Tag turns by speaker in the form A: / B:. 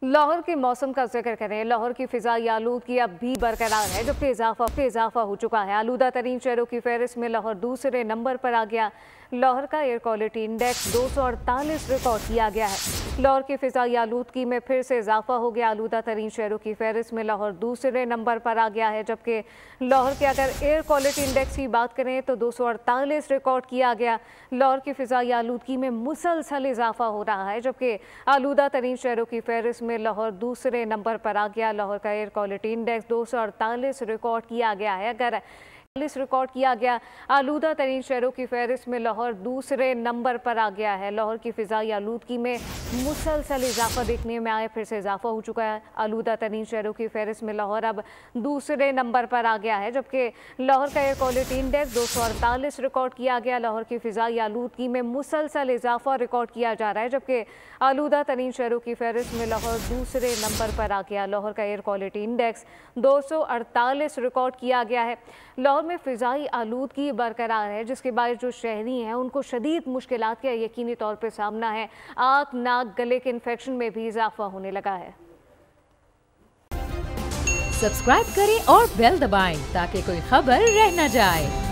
A: लाहौर के मौसम का जिक्र करें। लाहौर की फिजाई आलूदगी अब भी बरकरार है, जबकि इजाफा हो चुका है। आलूदा तरीन शहरों की फहरिस्त में लाहौर दूसरे नंबर पर आ गया। लाहौर का एयर क्वालिटी इंडेक्स 248 रिकॉर्ड किया गया है। लाहौर की फिजाई आलूदगी में फिर से इजाफा हो गया। आलूदा तरीन शहरों की फहरिस्त में लाहौर दूसरे नंबर पर आ गया है, जबकि लाहौर के अगर एयर क्वालिटी इंडेक्स की बात करें तो 248 रिकॉर्ड किया गया। लाहौर की फिजाई आलूदगी में मुसलसल इजाफा हो रहा है, जबकि आलूदा तरीन शहरों की फहरिस्त में लाहौर दूसरे नंबर पर आ गया। लाहौर का एयर क्वालिटी इंडेक्स 248 रिकॉर्ड किया गया है। अगर रिकॉर्ड किया गया आलूदा तरीन शहरों की फहरिस्त में लाहौर दूसरे नंबर पर आ गया है। लाहौर की फिजाई आलूदगी में मुसलसल इजाफा देखने में आया, फिर से इजाफा हो चुका है। आलूदा तरीन शहरों की फहरिस्त में लाहौर अब दूसरे नंबर पर आ गया है, जबकि लाहौर का एयर क्वालिटी इंडेक्स 248 रिकॉर्ड किया गया। लाहौर की फिजाई आलूदगी में मुसलसल इजाफा रिकॉर्ड किया जा रहा है, जबकि आलूदा तरीन शहरों की फहरिस्त में लाहौर दूसरे नंबर पर आ गया। लाहौर का एयर क्वालिटी इंडेक्स 248 रिकॉर्ड किया गया है। लाहौर में फिजाई आलूदगी बरकरार है, जिसके बायस जो शहरी हैं उनको शदीद मुश्किलात का यकीनी तौर पर सामना है। आँख, नाक, गले के इन्फेक्शन में भी इजाफा होने लगा है।
B: सब्सक्राइब करें और बेल दबाएं ताकि कोई खबर रह न जाए।